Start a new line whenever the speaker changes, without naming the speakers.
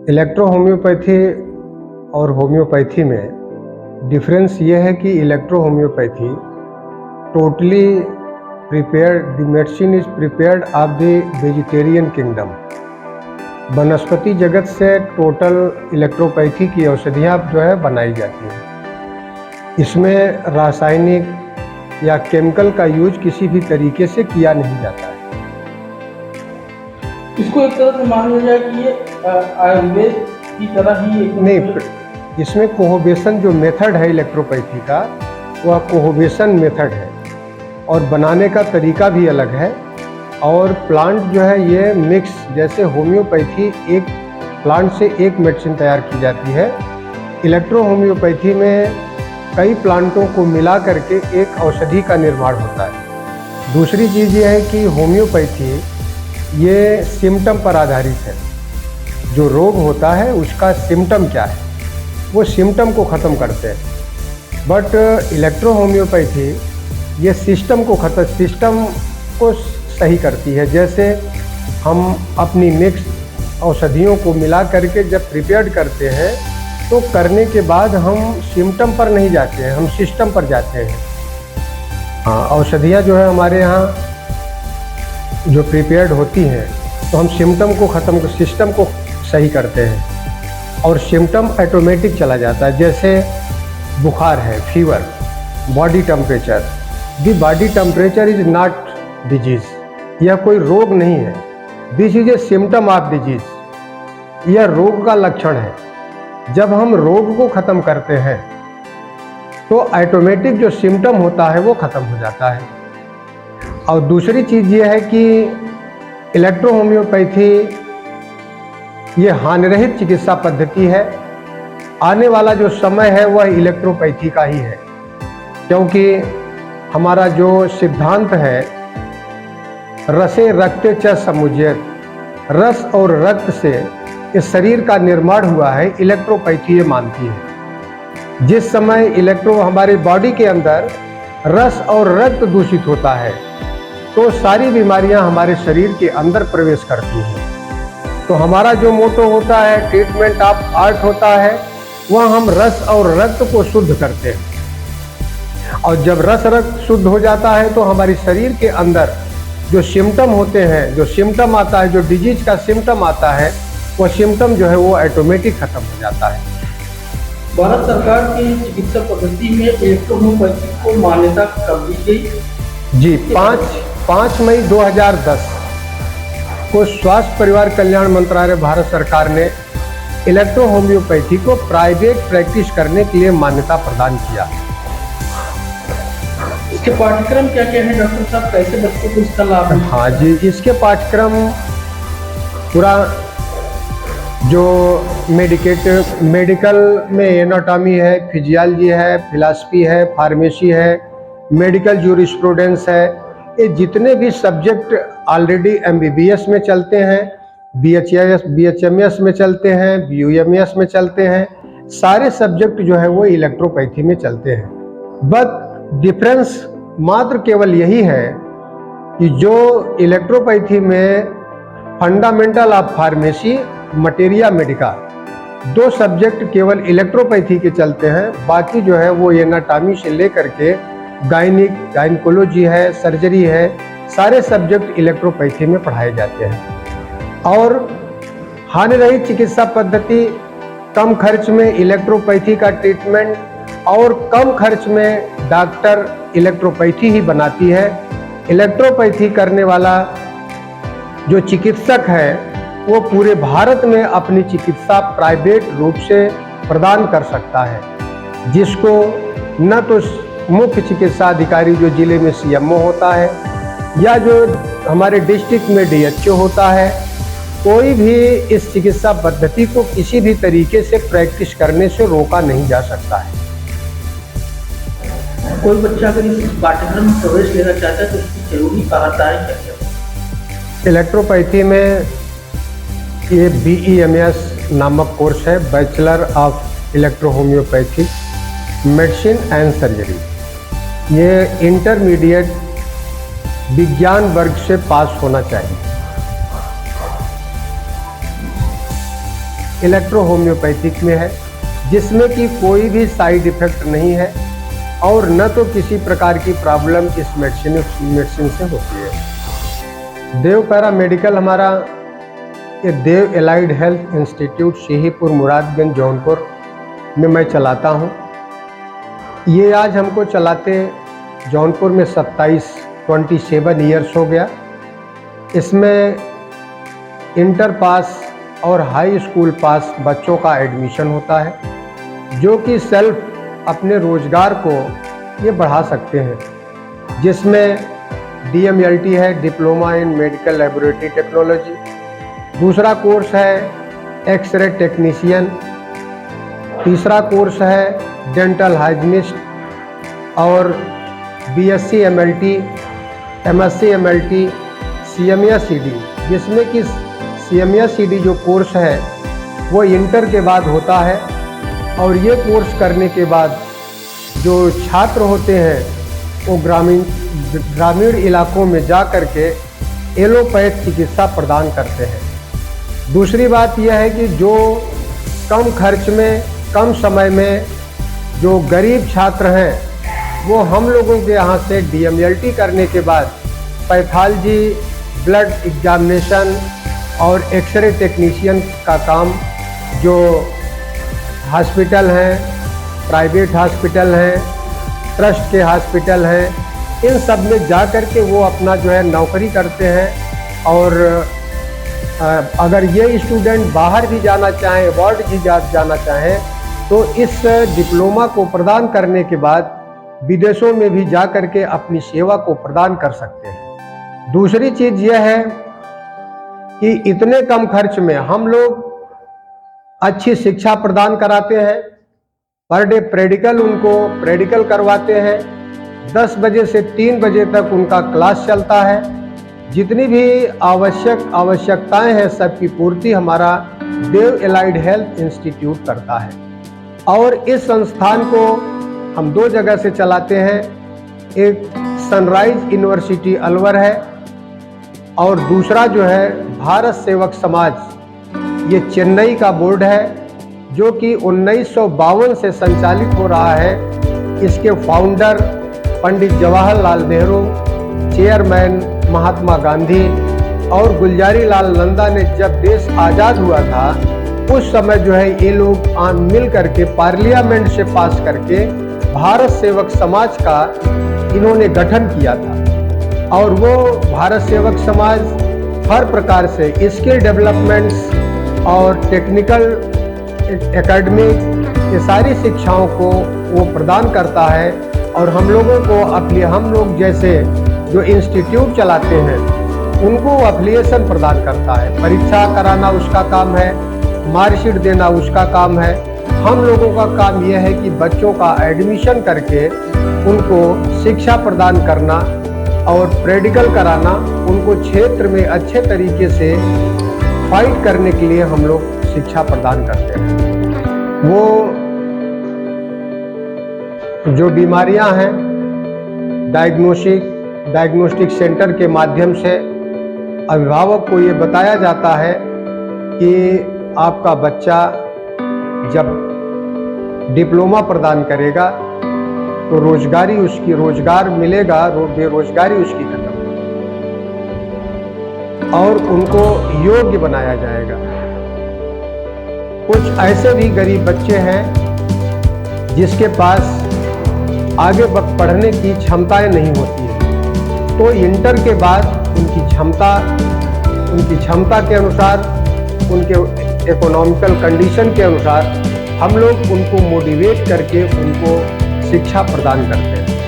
Electro homeopathy और homeopathy में difference ये है कि electro homeopathy totally prepared, the medicine is prepared of the vegetarian kingdom. वनस्पति जगत से टोटल इलेक्ट्रोपैथी की औषधियाँ जो है बनाई जाती हैं। इसमें रासायनिक या केमिकल का यूज किसी भी तरीके से किया नहीं जाता है।
इसको एक तरह से मान लिया जाए कि ये आयुर्वेद की तरह ही
नहीं, इसमें कोहोबेशन जो मेथड है इलेक्ट्रोपैथी का, वह कोहोबेशन मेथड है और बनाने का तरीका भी अलग है। और प्लांट जो है ये मिक्स, जैसे होम्योपैथी एक प्लांट से एक मेडिसिन तैयार की जाती है, इलेक्ट्रो होम्योपैथी में कई प्लांटों को मिला करके एक औषधि का निर्माण होता है। दूसरी चीज़ ये है कि होम्योपैथी ये सिम्टम पर आधारित है। जो रोग होता है उसका सिम्टम क्या है, वो सिम्टम को ख़त्म करते हैं। बट इलेक्ट्रो होम्योपैथी ये सिस्टम को सही करती है। जैसे हम अपनी मिक्स औषधियों को मिला करके जब प्रिपेयर्ड करते हैं तो करने के बाद हम सिम्टम पर नहीं जाते हैं, हम सिस्टम पर जाते हैं। हाँ, औषधियाँ जो है हमारे यहाँ जो प्रिपेयर्ड होती हैं तो हम सिम्टम को ख़त्म, सिस्टम को सही करते हैं और सिम्टम ऑटोमेटिक चला जाता है। जैसे बुखार है, fever, body temperature, the body temperature is not disease, यह कोई रोग नहीं है। This is a symptom of disease, यह रोग का लक्षण है। जब हम रोग को ख़त्म करते हैं तो ऑटोमेटिक जो सिम्टम होता है वो ख़त्म हो जाता है। और दूसरी चीज़ ये है कि इलेक्ट्रो होम्योपैथी ये हानिरहित चिकित्सा पद्धति है। आने वाला जो समय है वह इलेक्ट्रोपैथी का ही है, क्योंकि हमारा जो सिद्धांत है रसे रक्ते च समुज्जयत, रस और रक्त से इस शरीर का निर्माण हुआ है, इलेक्ट्रोपैथी ये मानती है। जिस समय इलेक्ट्रो हमारी बॉडी के अंदर रस और रक्त दूषित होता है तो सारी बीमारियां हमारे शरीर के अंदर प्रवेश करती हैं। तो हमारा जो मोटो होता है, ट्रीटमेंट ऑफ आर्ट होता है, वह हम रस और रक्त को शुद्ध करते हैं। और जब रस रक्त शुद्ध हो जाता है तो हमारी शरीर के अंदर जो सिम्टम होते हैं, जो सिम्टम आता है, जो डिजीज का सिम्टम आता है, वह सिम्टम जो है वो ऑटोमेटिक खत्म हो जाता है।
भारत सरकार की चिकित्सा पद्धति में इलेक्ट्रो होम्योपैथी को मान्यता कब दी गई?
जी, 5 मई 2010 को स्वास्थ्य परिवार कल्याण मंत्रालय भारत सरकार ने इलेक्ट्रो होम्योपैथी को प्राइवेट प्रैक्टिस करने के लिए मान्यता प्रदान किया।
इसके पाठ्यक्रम क्या क्या है डॉक्टर साहब, कैसे बच्चों को इसका लाभ है?
हाँ जी, इसके पाठ्यक्रम पूरा जो मेडिकल में एनाटॉमी है, फिजियोलॉजी है, फिलॉसफी है, फार्मेसी है, मेडिकल जूरिस्प्रूडेंस है, ये जितने भी सब्जेक्ट ऑलरेडी MBBS में चलते हैं, BHMS में चलते हैं, BUMS में चलते हैं, सारे सब्जेक्ट जो है वो इलेक्ट्रोपैथी में चलते हैं। बट डिफरेंस मात्र केवल यही है कि जो इलेक्ट्रोपैथी में fundamental of pharmacy, materia Medica, 2 subject केवल इलेक्ट्रोपैथी के चलते हैं। बाकी जो है वो एनाटॉमी से लेकर के गायनिकोलॉजी है, सर्जरी है, सारे सब्जेक्ट इलेक्ट्रोपैथी में पढ़ाए जाते हैं। और हानिरहित चिकित्सा पद्धति, कम खर्च में इलेक्ट्रोपैथी का ट्रीटमेंट और कम खर्च में डॉक्टर इलेक्ट्रोपैथी ही बनाती है। इलेक्ट्रोपैथी करने वाला जो चिकित्सक है वो पूरे भारत में अपनी चिकित्सा प्राइवेट रूप से प्रदान कर सकता है, जिसको न तो मुख्य चिकित्सा अधिकारी जो जिले में CMO होता है या जो हमारे डिस्ट्रिक्ट में DHO होता है, कोई भी इस चिकित्सा पद्धति को किसी भी तरीके से प्रैक्टिस करने से रोका नहीं जा सकता है।
कोई बच्चा अगर इस पाठ्यक्रम में प्रवेश लेना चाहता है तो उसकी जरूरी पात्रताएं क्या क्या?
इलेक्ट्रोपैथी में ये BEMS नामक कोर्स है, bachelor of electro homeopathy medicine and surgery. ये इंटरमीडिएट विज्ञान वर्ग से पास होना चाहिए। इलेक्ट्रो होम्योपैथिक में है, जिसमें कि कोई भी साइड इफ़ेक्ट नहीं है और न तो किसी प्रकार की प्रॉब्लम इस मेडिसिन से होती है। देव पैरा मेडिकल हमारा ये Dev allied health institute Shahipur Muradganj Jaunpur में मैं चलाता हूँ। ये आज हमको चलाते जौनपुर में 27 ईयर्स हो गया। इसमें इंटर पास और हाई स्कूल पास बच्चों का एडमिशन होता है, जो कि सेल्फ अपने रोजगार को ये बढ़ा सकते हैं, जिसमें DMLT है, diploma in medical laboratory technology. दूसरा कोर्स है एक्सरे टेक्नीशियन। तीसरा कोर्स है डेंटल हाइजीनिस्ट और BSc MLT, MSc MLT, CMA-CD, जिसमें कि CMA-CD जो कोर्स है वो इंटर के बाद होता है। और ये कोर्स करने के बाद जो छात्र होते हैं वो ग्रामीण इलाकों में जा कर के एलोपैथ चिकित्सा प्रदान करते हैं। दूसरी बात यह है कि जो कम खर्च में कम समय में जो गरीब छात्र हैं वो हम लोगों के यहाँ से DMLT करने के बाद पैथोलॉजी, ब्लड एग्जामिनेशन और एक्सरे टेक्नीशियन का काम जो हॉस्पिटल हैं, प्राइवेट हॉस्पिटल हैं, ट्रस्ट के हॉस्पिटल हैं, इन सब में जा कर के वो अपना जो है नौकरी करते हैं। और अगर ये स्टूडेंट बाहर भी जाना चाहें, अब्रॉड भी जाना चाहें, तो इस डिप्लोमा को प्रदान करने के बाद विदेशों में भी जा कर के अपनी सेवा को प्रदान कर सकते हैं। दूसरी चीज़ यह है कि इतने कम खर्च में हम लोग अच्छी शिक्षा प्रदान कराते हैं। पर डे उनको प्रेडिकल करवाते हैं। 10 बजे से 3 बजे तक उनका क्लास चलता है। जितनी भी आवश्यकताएं हैं सबकी पूर्ति हमारा देव एलाइड हेल्थ इंस्टीट्यूट करता है। और इस संस्थान को हम 2 जगह से चलाते हैं। एक सनराइज यूनिवर्सिटी अलवर है और दूसरा जो है भारत सेवक समाज, ये चेन्नई का बोर्ड है, जो कि 1952 से संचालित हो रहा है। इसके फाउंडर पंडित जवाहरलाल नेहरू, चेयरमैन महात्मा गांधी और गुलजारी लाल नंदा ने जब देश आज़ाद हुआ था उस समय जो है ये लोग मिल करके पार्लियामेंट से पास करके भारत सेवक समाज का इन्होंने गठन किया था। और वो भारत सेवक समाज हर प्रकार से स्किल डेवलपमेंट्स और टेक्निकल एकेडमिक ये सारी शिक्षाओं को वो प्रदान करता है। और हम लोगों को हम लोग जैसे जो इंस्टीट्यूट चलाते हैं उनको एफिलिएशन प्रदान करता है। परीक्षा कराना उसका काम है, मार्कशीट देना उसका काम है। हम लोगों का काम यह है कि बच्चों का एडमिशन करके उनको शिक्षा प्रदान करना और प्रैक्टिकल कराना, उनको क्षेत्र में अच्छे तरीके से फाइट करने के लिए हम लोग शिक्षा प्रदान करते हैं। वो जो बीमारियां हैं डायग्नोस्टिक सेंटर के माध्यम से अभिभावक को ये बताया जाता है कि आपका बच्चा जब डिप्लोमा प्रदान करेगा तो रोजगार मिलेगा, बेरोजगारी उसकी खत्म और उनको योग्य बनाया जाएगा। कुछ ऐसे भी गरीब बच्चे हैं जिसके पास आगे पढ़ने की क्षमताएं नहीं होती है, तो इंटर के बाद उनकी क्षमता के अनुसार, उनके इकोनॉमिकल कंडीशन के अनुसार हम लोग उनको मोटिवेट करके उनको शिक्षा प्रदान करते हैं।